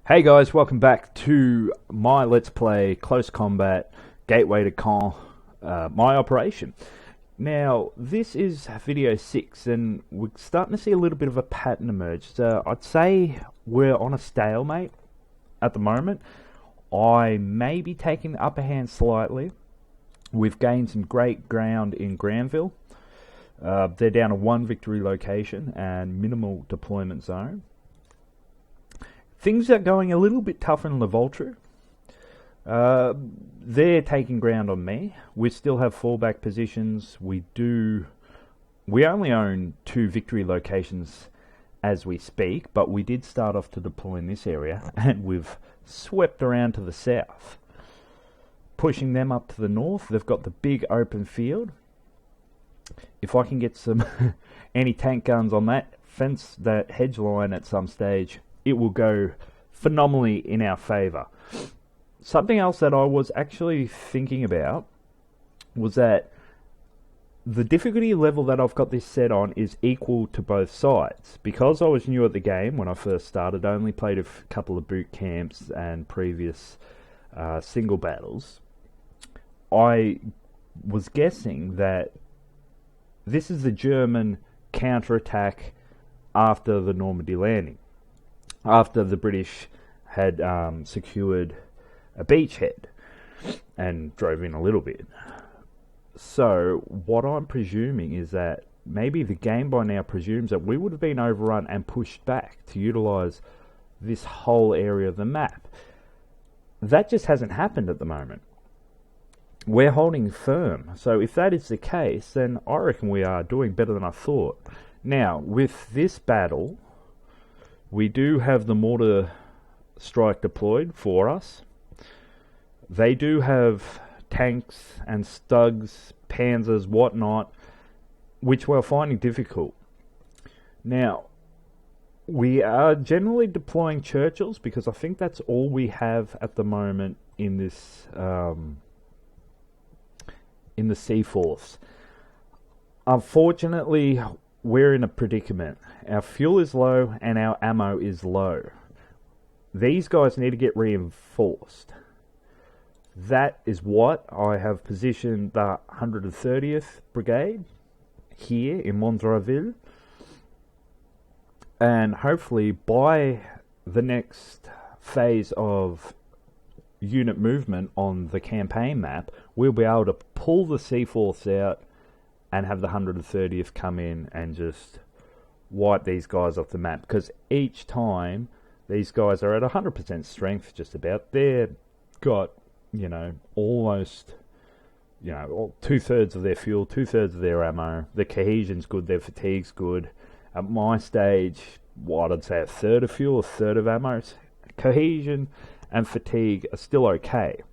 Hey guys, welcome back to my Let's Play Close Combat Gateway to Caen, my operation. Now, this is video 6 and we're starting to see a little bit of a pattern emerge. So I'd say we're on a stalemate at the moment. I may be taking the upper hand slightly. We've gained some great ground in Granville. They're down to 1 victory location and minimal deployment zone. Things are going a little bit tougher in Levaltru. They're taking ground on me. We still have fallback positions. We only own 2 victory locations as we speak, but we did start off to deploy in this area, and we've swept around to the south, pushing them up to the north. They've got the big open field. If I can get some anti-tank guns on that fence, that hedge line at some stage, it will go phenomenally in our favour. Something else that I was actually thinking about was that the difficulty level that I've got this set on is equal to both sides. Because I was new at the game when I first started, I only played a couple of boot camps and previous single battles. I was guessing that this is the German counterattack after the Normandy landing, after the British had secured a beachhead and drove in a little bit. So what I'm presuming is that maybe the game by now presumes that we would have been overrun and pushed back to utilise this whole area of the map. That just hasn't happened at the moment. We're holding firm. So if that is the case, then I reckon we are doing better than I thought. Now, with this battle, we do have the mortar strike deployed for us. They do have tanks and Stugs, Panzers, whatnot, which we're finding difficult. Now, we are generally deploying Churchills because I think that's all we have at the moment in this in the Seaforths. Unfortunately, we're in a predicament. Our fuel is low and our ammo is low. These guys need to get reinforced. That is what I have positioned the 130th Brigade here in Mondraville. And hopefully by the next phase of unit movement on the campaign map, we'll be able to pull the Seaforths out and have the 130th come in and just wipe these guys off the map. Because each time these guys are at 100% strength, just about. They've got, almost, 2/3 of their fuel, 2/3 of their ammo. The cohesion's good, their fatigue's good. At my stage, I'd say 1/3 of fuel, 1/3 of ammo. Cohesion and fatigue are still okay.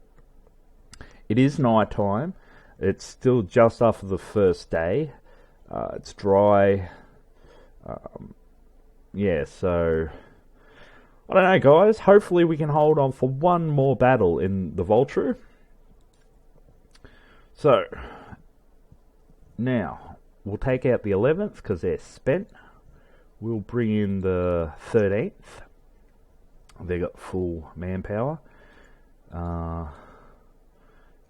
It is night time. It's still just after the first day. It's dry. So I don't know, guys. Hopefully we can hold on for one more battle in the Levaltru. So now we'll take out the 11th because they're spent. We'll bring in the 13th. They got full manpower.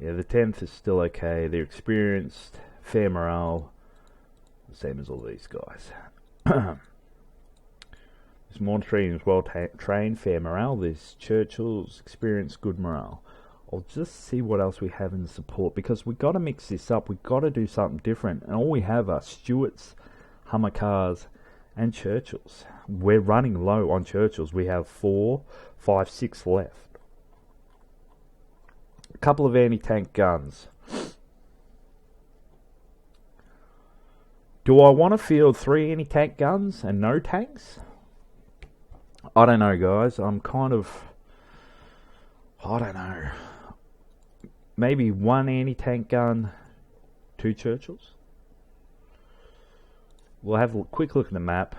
The 10th is still okay. They're experienced, fair morale, the same as all these guys. This Montrine is well trained, fair morale. There's Churchill's, experienced, good morale. I'll just see what else we have in support, because we've got to mix this up. We've got to do something different. And all we have are Stuarts, Hummer cars, and Churchills. We're running low on Churchills. We have 4, 5, 6 left. A couple of anti-tank guns. Do I want to field 3 anti-tank guns and no tanks? I don't know, guys. I don't know. Maybe 1 anti-tank gun, 2 Churchills. We'll have a quick look at the map.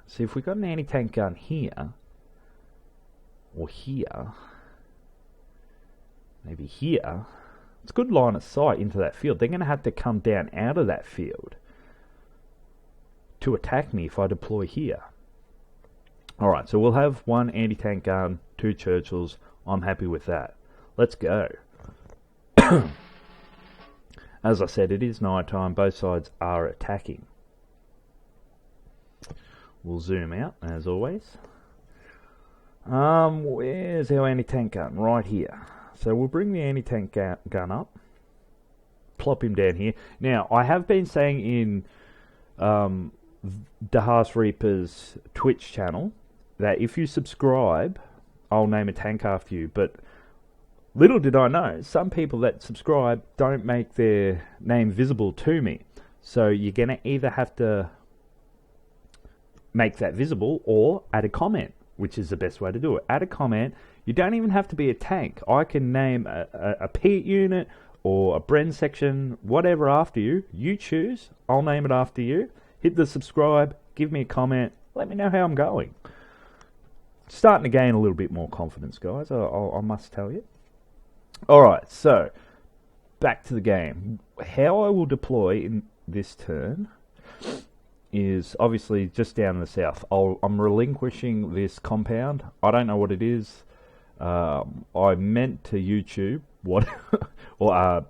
See if we've got an anti-tank gun here. Or here. Maybe here. It's a good line of sight into that field. They're going to have to come down out of that field to attack me if I deploy here. Alright, so we'll have one anti-tank gun, 2 Churchills. I'm happy with that. Let's go. As I said, it is night time. Both sides are attacking. We'll zoom out, as always. Where's our anti-tank gun? Right here. So we'll bring the anti-tank gun up. Plop him down here. Now, I have been saying in Dahas Reaper's Twitch channel that if you subscribe, I'll name a tank after you. But little did I know, some people that subscribe don't make their name visible to me. So you're going to either have to make that visible or add a comment, which is the best way to do it. Add a comment. You don't even have to be a tank. I can name a Piet unit or a Bren section, whatever after you. You choose. I'll name it after you. Hit the subscribe. Give me a comment. Let me know how I'm going. Starting to gain a little bit more confidence, guys. I must tell you. Alright, so back to the game. How I will deploy in this turn is obviously just down in the south. I'm relinquishing this compound. I don't know what it is. I meant to YouTube what, or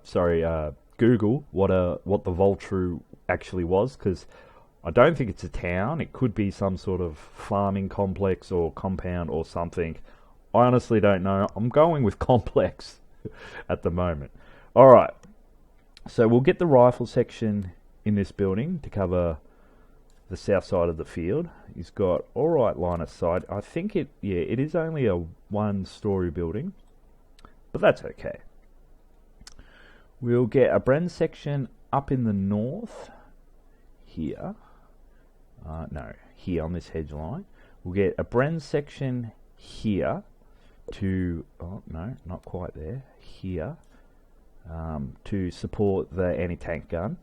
Google what the Voltru actually was, because I don't think it's a town. It could be some sort of farming complex or compound or something. I honestly don't know. I'm going with complex at the moment. Alright, so we'll get the rifle section in this building to cover the south side of the field. He's got alright line of sight. I think it is only a 1-story building, but that's okay. We'll get a Bren section up in the north here. Here on this hedge line. We'll get a Bren section here to, oh no, not quite there, here, to support the anti-tank gun.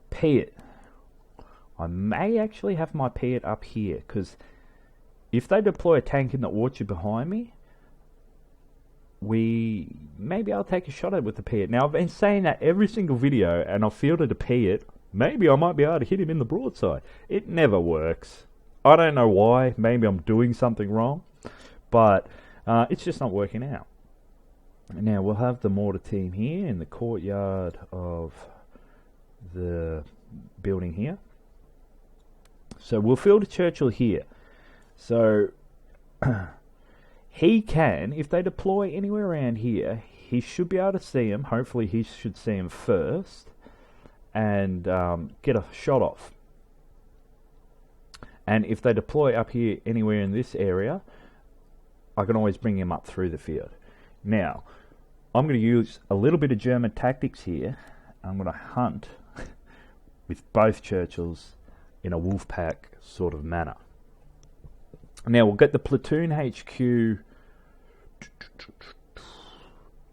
Piet. I may actually have my Piet up here, because if they deploy a tank in the orchard behind me, maybe I'll take a shot at it with the Piet. Now, I've been saying that every single video, and I've fielded a Piet. Maybe I might be able to hit him in the broadside. It never works. I don't know why. Maybe I'm doing something wrong. But it's just not working out. Now we'll have the mortar team here in the courtyard of the building here. So we'll field a Churchill here. So he can, if they deploy anywhere around here, he should be able to see him. Hopefully he should see him first and get a shot off. And if they deploy up here anywhere in this area, I can always bring him up through the field. Now, I'm going to use a little bit of German tactics here. I'm going to hunt with both Churchills in a wolf pack sort of manner. Now, we'll get the platoon HQ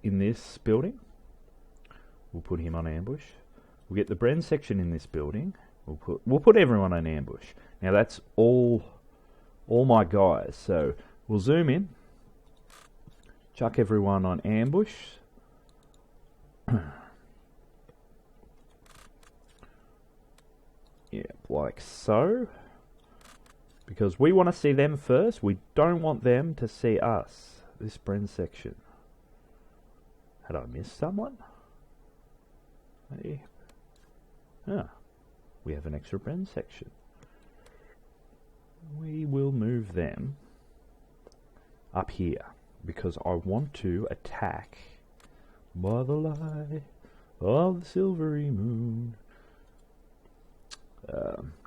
in this building. We'll put him on ambush. We'll get the Bren section in this building. We'll put everyone on ambush. Now, that's all my guys. So we'll zoom in, chuck everyone on ambush. Yeah, like so. Because we want to see them first. We don't want them to see us. This Bren section. Had I missed someone? Hey. Ah, we have an extra Bren section. We will move them up here because I want to attack by the light of the silvery moon.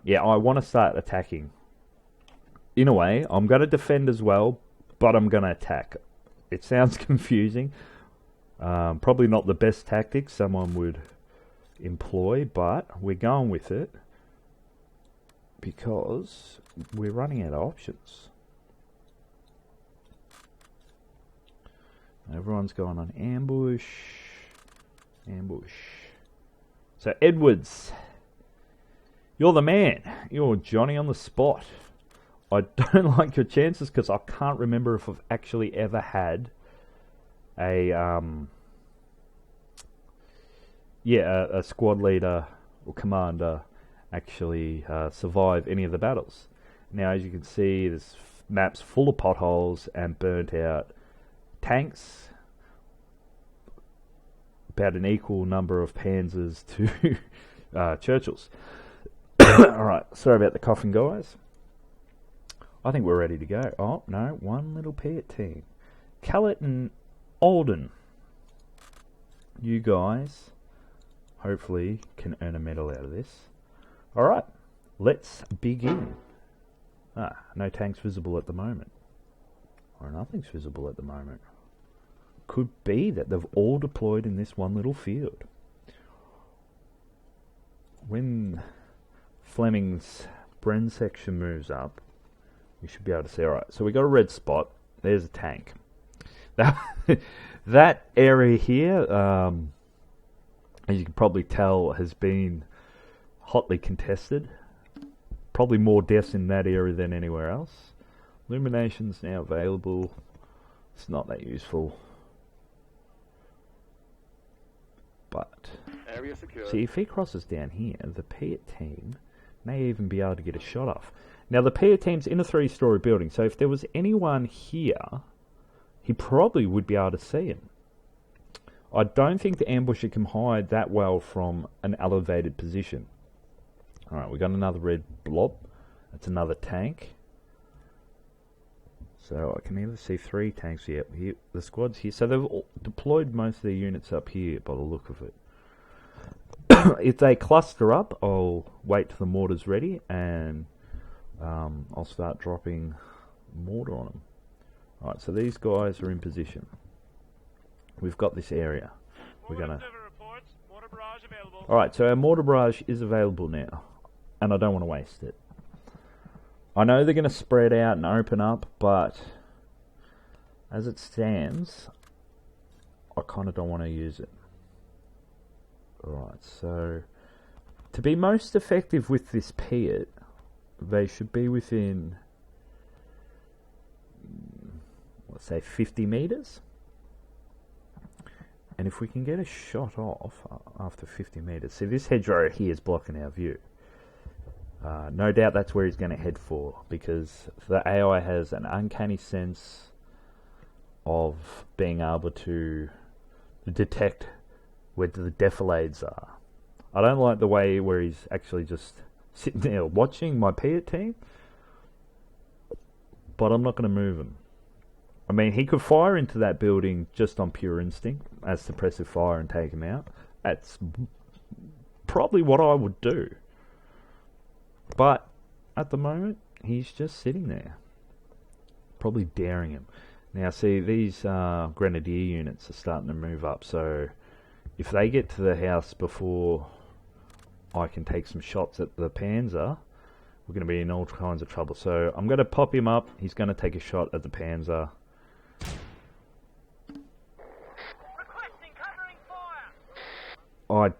Yeah, I want to start attacking. In a way, I'm going to defend as well, but I'm going to attack. It sounds confusing. Probably not the best tactic someone would employ, but we're going with it because we're running out of options. Everyone's going on ambush. Ambush. So Edwards, you're the man. You're Johnny on the spot. I don't like your chances because I can't remember if I've actually ever had a squad leader or commander actually survive any of the battles. Now, as you can see, this map's full of potholes and burnt out tanks. About an equal number of Panzers to Churchills. Alright, sorry about the coughing, guys. I think we're ready to go. Oh, no, one little Piat team. Callet and Alden. You guys hopefully can earn a medal out of this. Alright, let's begin. No tanks visible at the moment. Or nothing's visible at the moment. Could be that they've all deployed in this one little field. When Fleming's Bren section moves up, we should be able to see. Alright, so we got a red spot. There's a tank. That area here, as you can probably tell, has been hotly contested. Probably more deaths in that area than anywhere else. Illumination's now available. It's not that useful. But, see, if he crosses down here, the Piat team may even be able to get a shot off. Now, the Piat team's in a 3-story building, so if there was anyone here, he probably would be able to see him. I don't think the ambusher can hide that well from an elevated position. Alright, we got another red blob. That's another tank. So I can either see 3 tanks. Yep, here the squad's here. So they've all deployed most of their units up here by the look of it. If they cluster up, I'll wait till the mortar's ready and I'll start dropping mortar on them. Alright, so these guys are in position. We've got this area. We're gonna. Alright, so our mortar barrage is available now, and I don't want to waste it. I know they're going to spread out and open up, but as it stands, I kind of don't want to use it. Alright, so to be most effective with this Piat, they should be within, let's say, 50 meters. And if we can get a shot off after 50 meters, see this hedgerow here is blocking our view. No doubt that's where he's going to head for, because the AI has an uncanny sense of being able to detect where the defilades are. I don't like the way where he's actually just sitting there watching my Piat team, but I'm not going to move him. I mean, he could fire into that building just on pure instinct as suppressive fire and take him out. That's probably what I would do. But at the moment, he's just sitting there. Probably daring him. Now, see, these grenadier units are starting to move up. So if they get to the house before I can take some shots at the Panzer, we're going to be in all kinds of trouble. So I'm going to pop him up. He's going to take a shot at the Panzer. I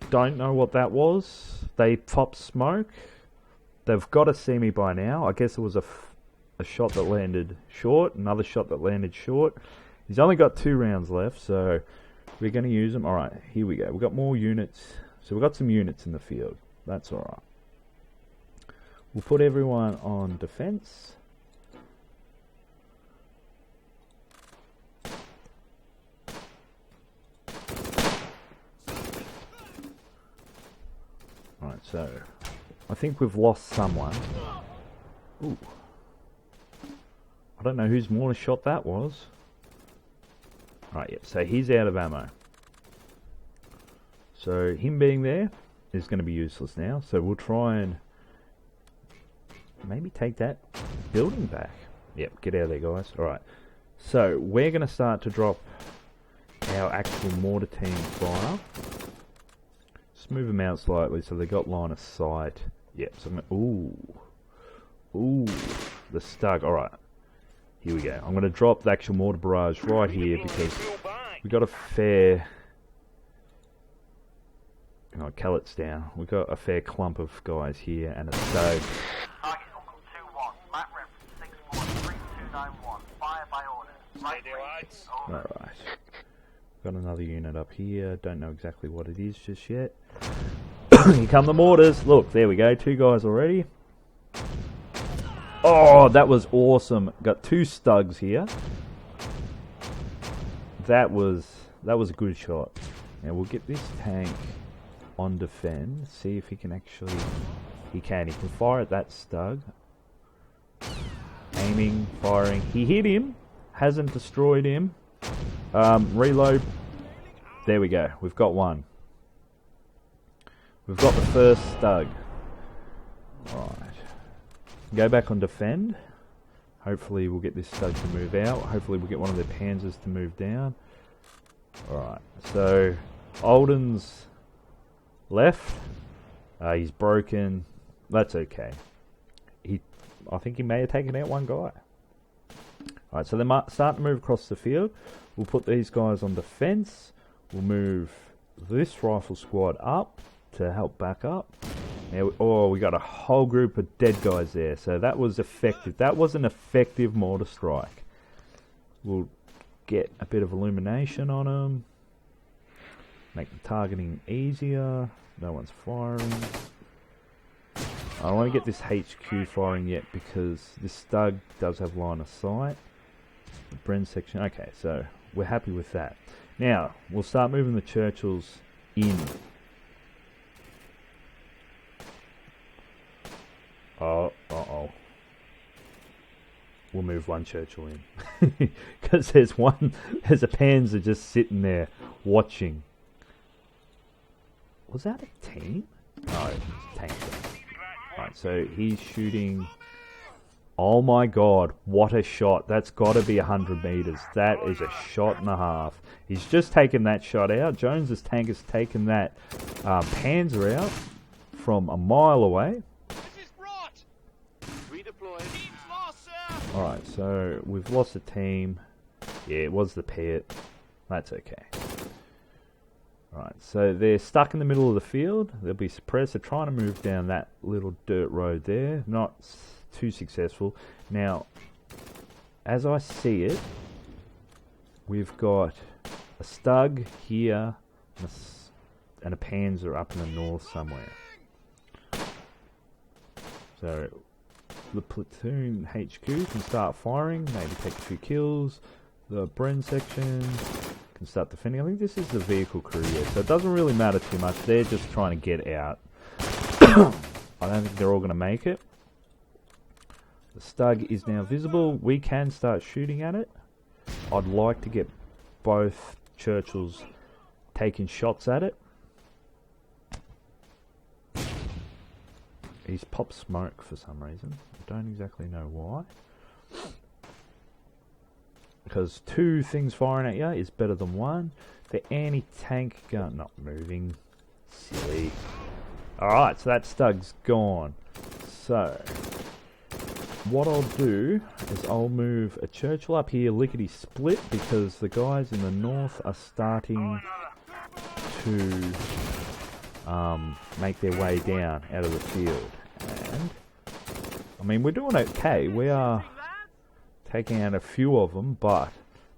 don't know what that was. They popped smoke. They've got to see me by now. I guess it was a shot that landed short, another shot that landed short. He's only got 2 rounds left, so we're going to use them. Alright, here we go. We've got more units. So we've got some units in the field. That's alright. We'll put everyone on defense. Alright, so I think we've lost someone. Ooh. I don't know whose mortar shot that was. Alright, yep, so he's out of ammo. So him being there is going to be useless now. So we'll try and maybe take that building back. Yep, get out of there, guys. Alright, so we're going to start to drop our actual mortar team fire. Just move them out slightly so they got line of sight. Yep, so I'm gonna, ooh, the stug. Alright, here we go. I'm going to drop the actual mortar barrage right here because we got a fair... Oh, Callet's down. We've got a fair clump of guys here and a stag. Target Uncle 2-1, mat rep 643291, fire by orders. Right, alright. Got another unit up here. Don't know exactly what it is just yet. Here come the mortars. Look, there we go. 2 guys already. Oh, that was awesome. Got 2 stugs here. That was a good shot. Now we'll get this tank on defend. See if he can actually... He can fire at that stug. Aiming, firing. He hit him. Hasn't destroyed him. Reload. There we go. We've got one. We've got the first stug. Alright. Go back on defend. Hopefully we'll get this stug to move out. Hopefully we'll get one of their panzers to move down. Alright. So, Alden's left. He's broken. That's okay. I think he may have taken out one guy. Alright, so they're starting to move across the field. We'll put these guys on defense. We'll move this rifle squad up to help back up. Now, we got a whole group of dead guys there. So that was effective. That was an effective mortar strike. We'll get a bit of illumination on them. Make the targeting easier. No one's firing. I don't want to get this HQ firing yet because this stug does have line of sight. The Bren section. Okay, so we're happy with that. Now, we'll start moving the Churchills in. Uh-oh. We'll move one Churchill in. Because there's a Panzer just sitting there watching. Was that a team? No, it's a tank. Right, so he's shooting. Oh my god, what a shot. That's got to be 100 meters. That is a shot and a half. He's just taken that shot out. Jones's tank has taken that Panzer out from a mile away. Alright, so we've lost a team. Yeah, it was the pit. That's okay. Alright, so they're stuck in the middle of the field. They'll be suppressed. They're trying to move down that little dirt road there. Not too successful. Now, as I see it, we've got a stug here and a Panzer up in the north somewhere. So the platoon HQ can start firing, maybe take a few kills. The Bren section can start defending. I think this is the vehicle crew here, so it doesn't really matter too much. They're just trying to get out. I don't think they're all going to make it. The stug is now visible. We can start shooting at it. I'd like to get both Churchills taking shots at it. He's popped smoke for some reason. I don't exactly know why. Because 2 things firing at you is better than 1. The anti-tank gun not moving. Silly. Alright, so that stug's gone. So, what I'll do is I'll move a Churchill up here, lickety split, because the guys in the north are starting to make their way down out of the field. And I mean, we're doing okay. We are taking out a few of them, but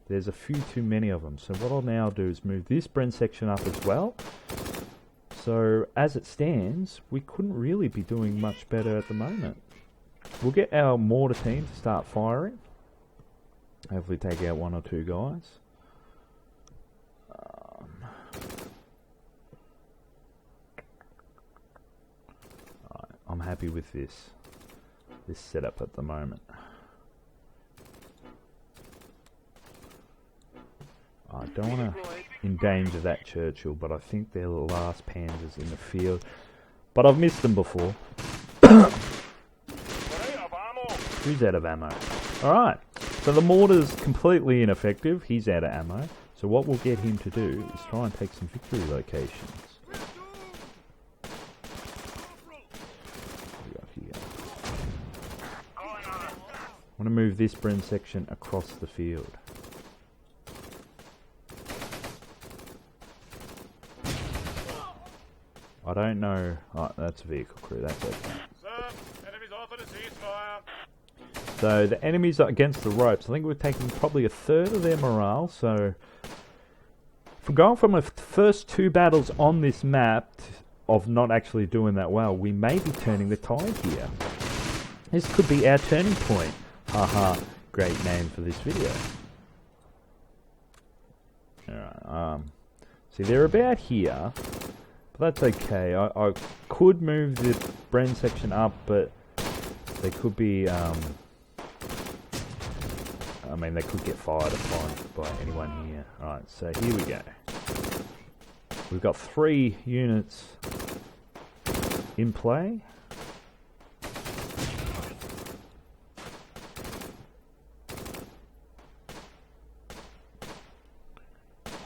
there's a few too many of them. So what I'll now do is move this Bren section up as well. So as it stands, we couldn't really be doing much better at the moment. We'll get our mortar team to start firing. Hopefully take out 1 or 2 guys. I'm happy with this setup at the moment. I don't want to endanger that Churchill, but I think they're the last Panzers in the field. But I've missed them before. Who's out of ammo? Alright, so the mortar's completely ineffective. He's out of ammo. So what we'll get him to do is try and take some victory locations. I want to move this Bren section across the field. I don't know. Oh, that's a vehicle crew. That's okay. So the enemies are against the ropes. I think we're taking probably 1/3 of their morale. So from going from the first 2 battles on this map of not actually doing that well, we may be turning the tide here. This could be our turning point. Haha, great name for this video. Alright, see, they're about here, but that's okay. I could move the Bren section up, but they could be, I mean, they could get fired upon by anyone here. Alright, so here we go. We've got 3 units in play.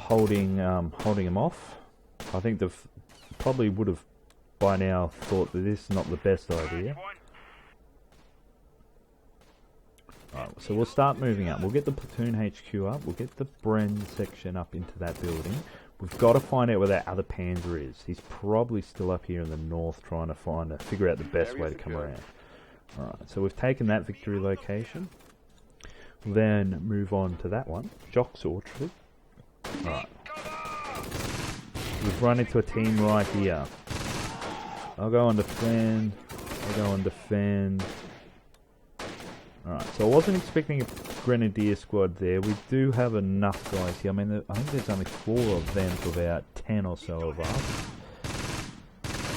Holding them off. I think they've probably would have by now thought that this is not the best idea. Right, so we'll start moving up. We'll get the platoon HQ up. We'll get the Bren section up into that building. We've got to find out where that other Panzer is. He's probably still up here in the north trying to figure out the best way to come around. Alright, so we've taken that victory location. We'll then move on to that one, Jock's Orchard. Alright. We've run into a team right here. I'll go on defend. I'll go on defend. Alright, so I wasn't expecting a Grenadier squad there. We do have enough guys here. I mean, I think there's only 4 of them to about 10 or so of us.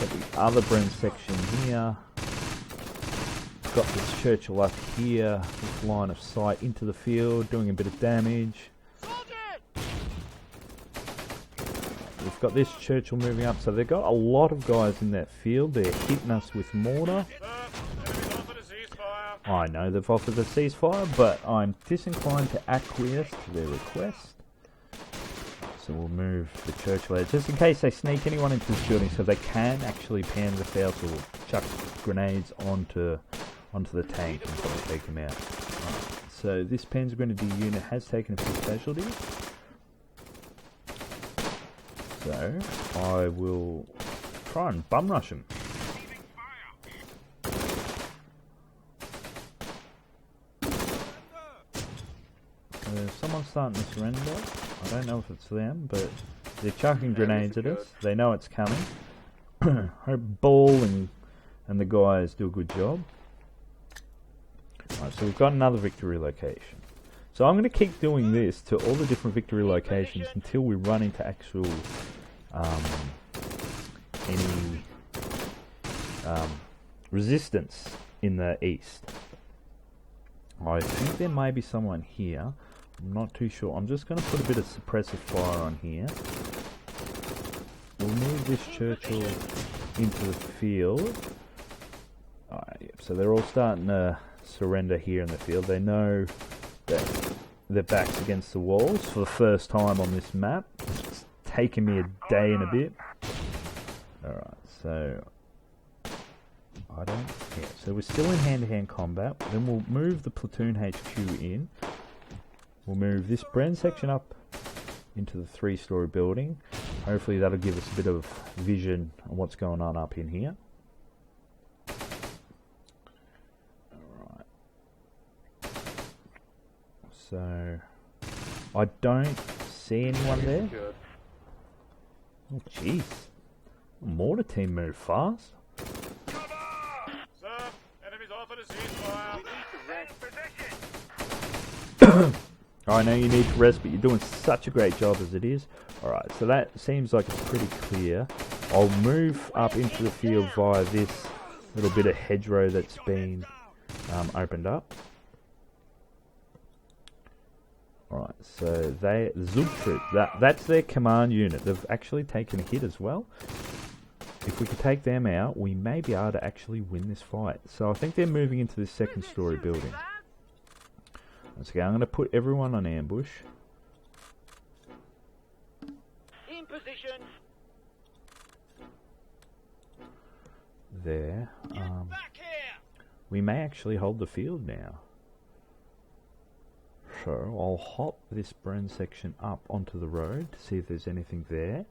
Got the other Bren section here. Got this Churchill up here with line of sight into the field, doing a bit of damage. We've got this Churchill moving up, so they've got a lot of guys in that field. They're hitting us with mortar. I know they've offered a ceasefire, but I'm disinclined to acquiesce to their request. So we'll move the Churchill out, just in case they sneak anyone into this building, so they can actually pan the south or chuck grenades onto the tank and probably take them out. Right. So this Panzer Grenadier unit has taken a few casualties. So I will try and bum rush them. Someone's starting to surrender. I don't know if it's them, but they're chucking grenades at us. They know it's coming. Hope Ball and the guys do a good job. Alright, so we've got another victory location. So I'm going to keep doing this to all the different victory locations until we run into actual any resistance in the east. I think there may be someone here. I'm not too sure. I'm just going to put a bit of suppressive fire on here. We'll move this Churchill into the field. Yep, so they're all starting to surrender here in the field. They know that their back's against the walls for the first time on this map. It's taken me a day and a bit. Alright, so I don't... Yeah, so we're still in hand-to-hand combat. Then we'll move the platoon HQ in. We'll move this Bren section up into the 3-story building. Hopefully that'll give us a bit of vision on what's going on up in here. Alright. So I don't see anyone there. Oh jeez. Mortar team move fast. I know you need to rest, but you're doing such a great job as it is. Alright, so that seems like it's pretty clear. I'll move up into the field via this little bit of hedgerow that's been opened up. Alright, so the Zug troop, that's their command unit. They've actually taken a hit as well. If we could take them out, we may be able to actually win this fight. So I think they're moving into this 2nd-story building. Okay, I'm going to put everyone on ambush. In position. There. We may actually hold the field now. So I'll hop this Bren section up onto the road to see if there's anything there.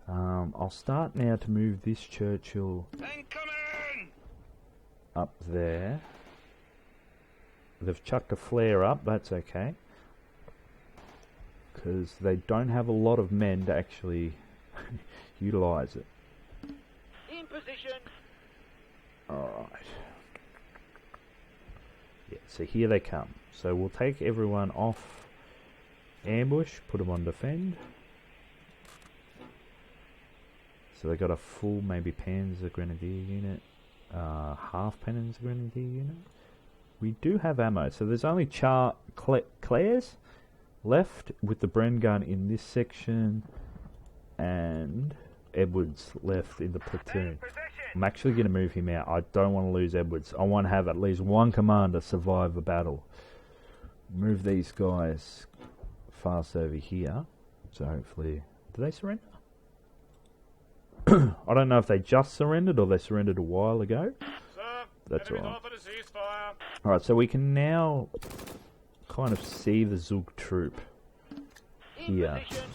I'll start now to move this Churchill up there. They've chucked a flare up, that's okay. Because they don't have a lot of men to actually utilise it. In position. Alright. Yeah, so here they come. So we'll take everyone off ambush, put them on defend. So they got a full maybe Panzer Grenadier unit, half Panzer Grenadier unit. We do have ammo, so there's only Claire's left with the Bren gun in this section, and Edwards left in the platoon. I'm actually going to move him out. I don't want to lose Edwards. I want to have at least one commander survive a battle. Move these guys fast over here. So hopefully... Do they surrender? I don't know if they just surrendered or they surrendered a while ago. Sir, That's enemies alright. offered a ceasefire. Alright, so we can now kind of see the Zug troop In here. position.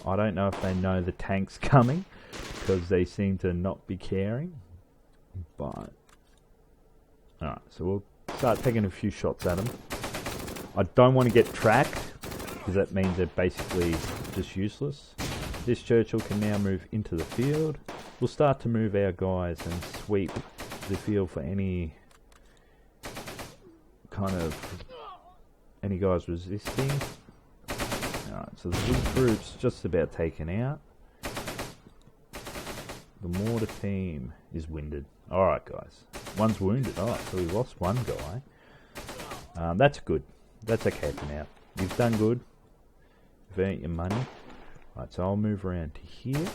I don't know if they know the tank's coming, because they seem to not be caring. But... Alright, so we'll start taking a few shots at them. I don't want to get tracked, because that means they're basically just useless. This Churchill can now move into the field. We'll start to move our guys and sweep the field for any kind of... any guys resisting. Alright, so the Zug troops just about taken out. The mortar team is winded. Alright guys, one's wounded. Alright, so we lost one guy. That's good. That's okay for now. You've done good. You've earned your money. Right, so I'll move around to here.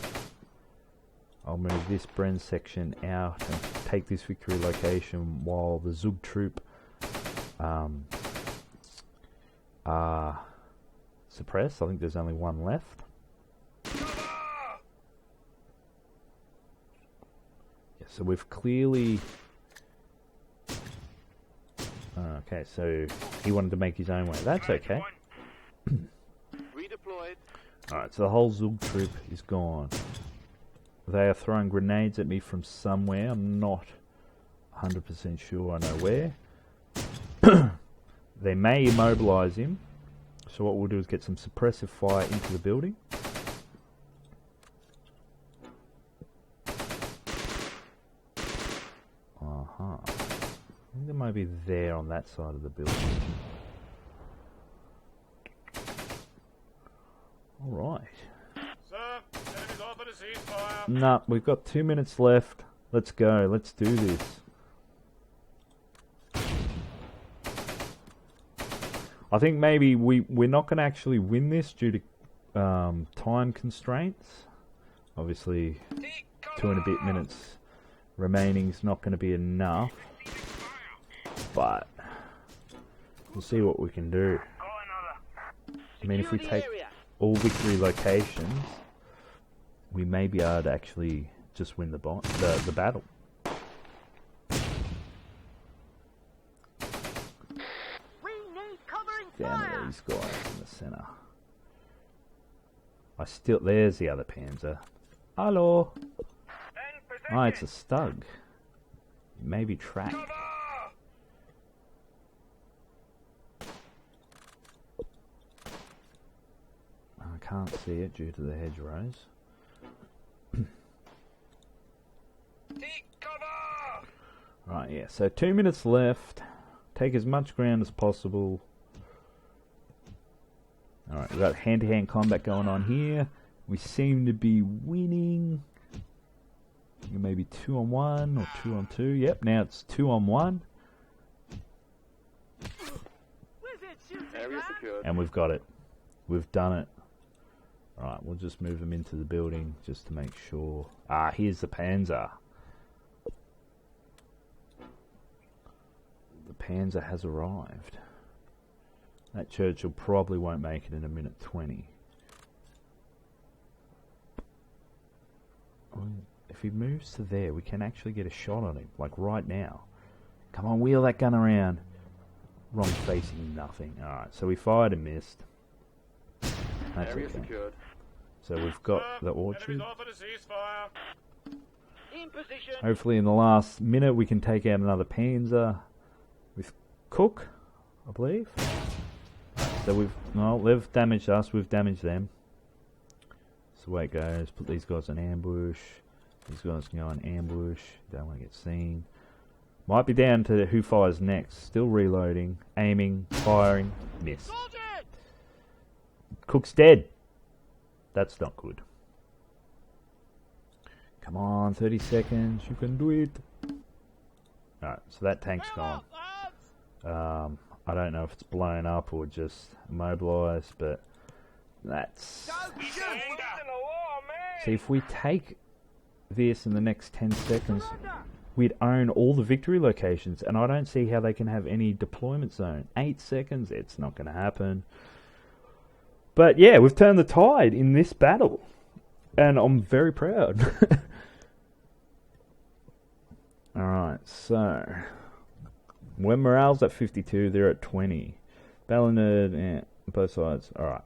I'll move this Bren section out and take this victory location while the Zug troop are suppressed. I think there's only one left. Yeah, so we've clearly... Okay, so he wanted to make his own way. That's okay. Redeployed. Alright, so the whole Zug troop is gone. They are throwing grenades at me from somewhere. I'm not 100% sure I know where. They may immobilise him. So what we'll do is get some suppressive fire into the building. Uh-huh. I think they might be there on that side of the building. Alright. Sir, enemies offered a ceasefire. Nah, we've got 2 minutes left. Let's go. Let's do this. I think maybe we're not going to actually win this due to time constraints. Obviously, 2 and a bit minutes remaining is not going to be enough. But we'll see what we can do. I mean, if we take all victory locations, we may be able to actually just win the battle. We need covering Down fire. to these guys in the centre. There's the other Panzer. Hello. Oh, it's a Stug. Maybe tracked. I can't see it due to the hedgerows. Take cover. Right, yeah, so 2 minutes left. Take as much ground as possible. Alright, we've got hand-to-hand combat going on here. We seem to be winning. Maybe 2 on 1 or 2 on 2. Yep, now it's 2 on 1. Area secured. And we've got it. We've done it. Right, we'll just move them into the building just to make sure. Ah, here's the Panzer. The Panzer has arrived. That Churchill probably won't make it in a minute 20. If he moves to there, we can actually get a shot on him, like right now. Come on, wheel that gun around. Wrong facing, nothing. Alright, so we fired and missed. That's Area okay. secured. So we've got the orchard. Enemies offered a ceasefire. In position. Hopefully in the last minute we can take out another Panzer with Cook, I believe. So they've damaged us, we've damaged them. That's the way it goes. Put these guys in ambush. These guys can go in ambush. Don't want to get seen. Might be down to who fires next. Still reloading, aiming, firing, miss. Cook's dead. That's not good. Come on, 30 seconds. You can do it. Alright, so that tank's gone. I don't know if it's blown up or just immobilized, but that's... See, if we take this in the next 10 seconds, we'd own all the victory locations, and I don't see how they can have any deployment zone. 8 seconds, it's not going to happen. But yeah, we've turned the tide in this battle, and I'm very proud. Alright, so when morale's at 52, they're at 20. Balloned, yeah, both sides. Alright,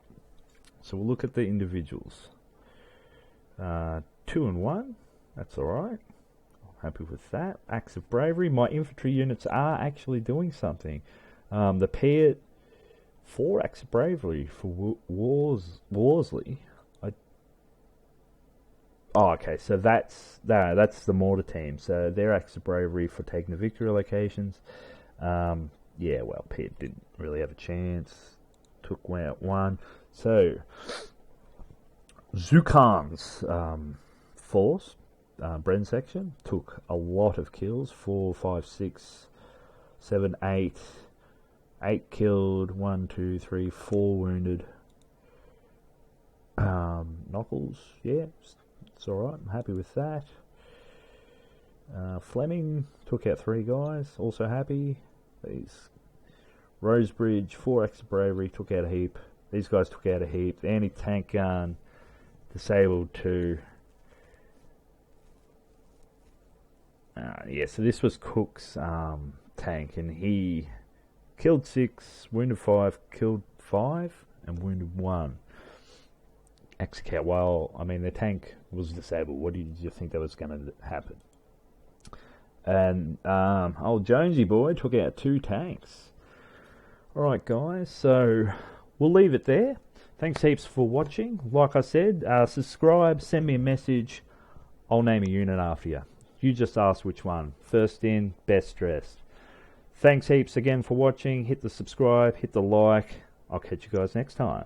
so we'll look at the individuals. 2 and 1, that's alright. I'm happy with that. Acts of bravery. My infantry units are actually doing something. The paired 4 acts of bravery for Worsley. Oh, okay, so that's the mortar team. So their acts of bravery for taking the victory locations. Yeah, well, Pitt didn't really have a chance. Took out 1. So Zukan's force, Bren section, took a lot of kills. 4, 5, 6, 7, 8. 8 killed. 1, 2, 3, 4 wounded. Knuckles, yeah. It's alright, I'm happy with that. Fleming took out 3 guys, also happy. These Rosebridge, 4 acts of bravery, took out a heap. These guys took out a heap. The anti-tank gun disabled 2. Yeah, so this was Cook's tank, and he killed 6, wounded 5, killed 5, and wounded 1. Execute. Well, I mean, the tank was disabled. What did you think that was going to happen? And old Jonesy boy took out 2 tanks. Alright guys, so we'll leave it there. Thanks heaps for watching. Like I said, subscribe, send me a message. I'll name a unit after you. You just ask which one. First in, best dressed. Thanks heaps again for watching. Hit the subscribe, hit the like. I'll catch you guys next time.